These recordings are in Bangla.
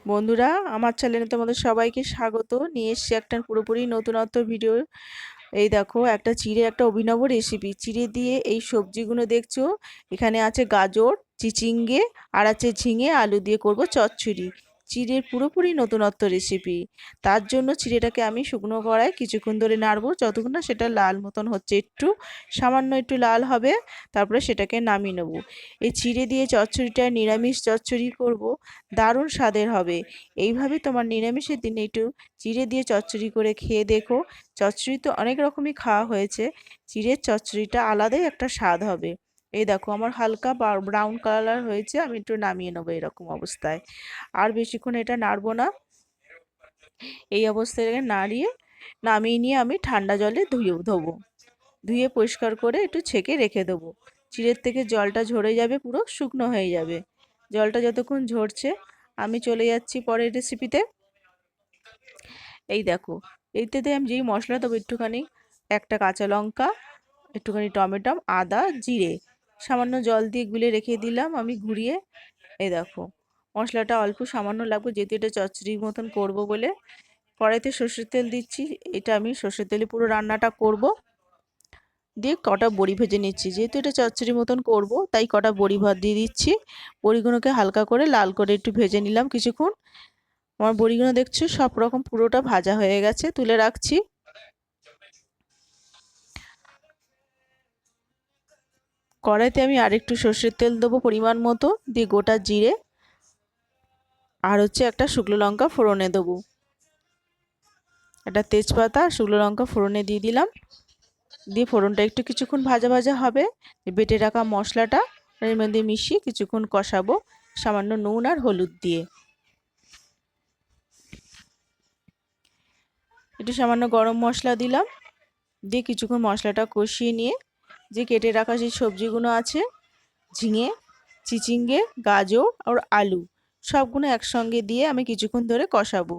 বন্ধুরা, আমার চ্যানেলে তোমাদের সবাইকে স্বাগত। নিয়ে এসেছি একটা পুরোপুরি নতুনত্ব ভিডিও। এই দেখো, একটা চিড়ে একটা অভিনব রেসিপি। চিড়ে দিয়ে এই সবজিগুলো দেখছো, এখানে আছে গাজর, চিচিঙ্গে, আর আছে ঝিঙে, আলু দিয়ে করব চচ্চড়ি। চিড়ের পুরোপুরি নতুনত্ব রেসিপি। তার জন্য চিড়েটাকে আমি শুকনো কড়ায় কিছুক্ষণ ধরে নাড়বো, যতক্ষণ না সেটা লাল মতন হচ্ছে, সামান্য একটু লাল হবে, তারপরে সেটাকে নামিয়ে নেব। এই চিড়ে দিয়ে চচ্চড়িটা নিরামিষ চচ্চড়ি করব, দারুণ স্বাদের হবে। এইভাবে তোমার নিরামিষের দিনে একটু চিড়ে দিয়ে চচ্চড়ি করে খেয়ে দেখো। চচ্চড়ি তো অনেক রকমই খাওয়া হয়েছে, চিড়ের চচ্চড়িটা আলাদাই একটা স্বাদ হবে। এই দেখো, আমার হালকা ব্রাউন কালার হয়েছে, আমি একটু নামিয়ে নেবো এরকম অবস্থায়। আর বেশিক্ষণ এটা নাড়বো না। এই অবস্থায় নামিয়ে নিয়ে আমি ঠান্ডা জলে ধোবো। ধুয়ে পরিষ্কার করে একটু ছেঁকে রেখে দেবো। চিড়ের থেকে জলটা ঝরে যাবে, পুরো শুকনো হয়ে যাবে। জলটা যতক্ষণ ঝরছে, আমি চলে যাচ্ছি পরের রেসিপিতে। এই দেখো, এইটাতে আমি যেই মশলা দেবো, একটুখানি একটা কাঁচা লঙ্কা, একটুখানি টমেটো, আদা, জিরে, সামান্য জল দিয়ে গুলে রেখে দিলাম আমি ঘুরিয়ে। এই দেখো, মশলাটা অল্প সামান্য লাগবে, যেহেতু এটা চচ্চড়ির মতন করব বলে। কড়াইতে সর্ষের তেল দিচ্ছি। এটা আমি সর্ষের তেলে পুরো রান্নাটা করব। দিয়ে কটা বড়ি ভেজে নিচ্ছি, যেহেতু এটা চচ্চড়ির মতন করব, তাই কটা বড়ি দিয়ে দিচ্ছি। বড়িগুলোকে হালকা করে লাল করে একটু ভেজে নিলাম কিছুক্ষণ। আমার বড়িগুলো দেখছো সব রকম পুরোটা ভাজা হয়ে গেছে, তুলে রাখছি। কড়াইতে আমি আরেকটু সর্ষের তেল দেবো পরিমাণ মতো, দিয়ে গোটা জিরে আর একটা শুকনো লঙ্কা ফোড়নে দেবো। একটা তেজপাতা, শুকনো লঙ্কা ফোড়নে দিয়ে দিলাম। দিয়ে ফোড়নটা একটু কিছুক্ষণ ভাজা ভাজা হবে। বেটে রাখা মশলাটা এর মধ্যে মিশিয়ে কিছুক্ষণ কষাবো, সামান্য নুন আর হলুদ দিয়ে। একটু সামান্য গরম মশলা দিলাম। দিয়ে কিছুক্ষণ মশলাটা কষিয়ে নিয়ে যে কেটে রাখা যে সবজিগুলো আছে, ঝিঙে, চিচিঙ্গে, গাজর আর আলু, সবগুলো একসঙ্গে দিয়ে আমি কিছুক্ষণ ধরে কষাবো।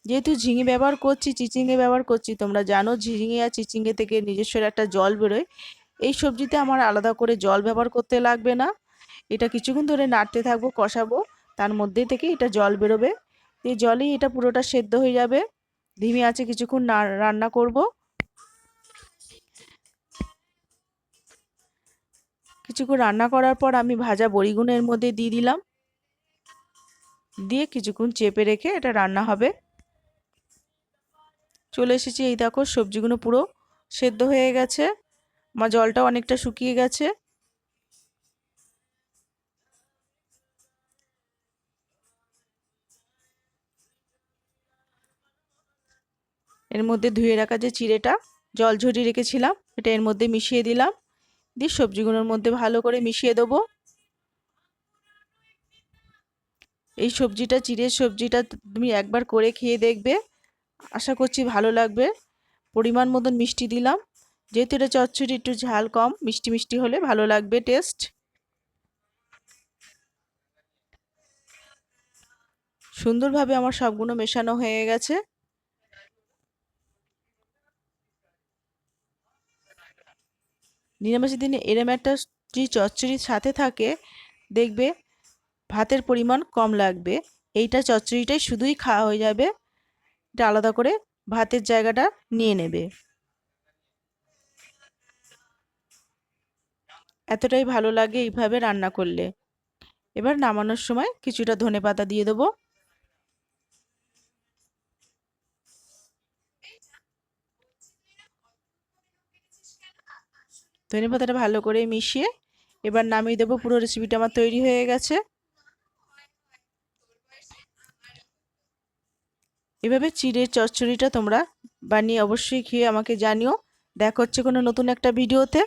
যেহেতু ঝিঙে ব্যবহার করছি, চিচিঙ্গে ব্যবহার করছি, তোমরা জানো ঝিঙে আর চিচিঙ্গে থেকে নিজস্ব একটা জল বেরোয়। এই সবজিতে আমার আলাদা করে জল ব্যবহার করতে লাগবে না। এটা কিছুক্ষণ ধরে নাড়তে থাকবো, কষাবো, তার মধ্যে থেকে এটা জল বেরোবে। এই জলেই এটা পুরোটা সেদ্ধ হয়ে যাবে। ধিমে আঁচে কিছুক্ষণ রান্না করব। কিছুক্ষণ রান্না করার পর আমি ভাজা বড়িগুলো এর মধ্যে দিয়ে দিলাম। দিয়ে কিছুক্ষণ চেপে রেখে এটা রান্না হবে। চলে এসেছি, এই দেখো সবজিগুলো পুরো সেদ্ধ হয়ে গেছে, আমার জলটাও অনেকটা শুকিয়ে গেছে। এর মধ্যে ধুয়ে রাখা যে চিড়েটা জল ঝরিয়ে রেখেছিলাম, এটা এর মধ্যে মিশিয়ে দিলাম। দিয়ে সবজিগুলোর মধ্যে ভালো করে মিশিয়ে দেবো। এই সবজিটা, চিড়ের সবজিটা তুমি একবার করে খেয়ে দেখবে, আশা করছি ভালো লাগবে। পরিমাণ মতন মিষ্টি দিলাম, যেহেতু এটা চচ্চড়ি, একটু ঝাল কম, মিষ্টি মিষ্টি হলে ভালো লাগবে টেস্ট। সুন্দরভাবে আমার সবগুলো মেশানো হয়ে গেছে। নিরামিষের দিনে এরম একটা যদি চচ্চড়ির সাথে থাকে, দেখবে ভাতের পরিমাণ কম লাগবে। এইটা চচ্চড়িটাই শুধুই খাওয়া হয়ে যাবে, এটা আলাদা করে ভাতের জায়গাটা নিয়ে নেবে। এতটাই ভালো লাগে এইভাবে রান্না করলে। এবার নামানোর সময় কিছুটা ধনেপাতা দিয়ে দেবো। ধনেপাতাটা ভালো করে মিশিয়ে এবার নামিয়ে দেবো। পুরো রেসিপিটা আমার তৈরি হয়ে গেছে। এভাবে চিড়ের চচ্চড়িটা তোমরা বানিয়ে অবশ্যই খেয়ে আমাকে জানিও। দেখা হচ্ছে কোনো নতুন একটা ভিডিওতে।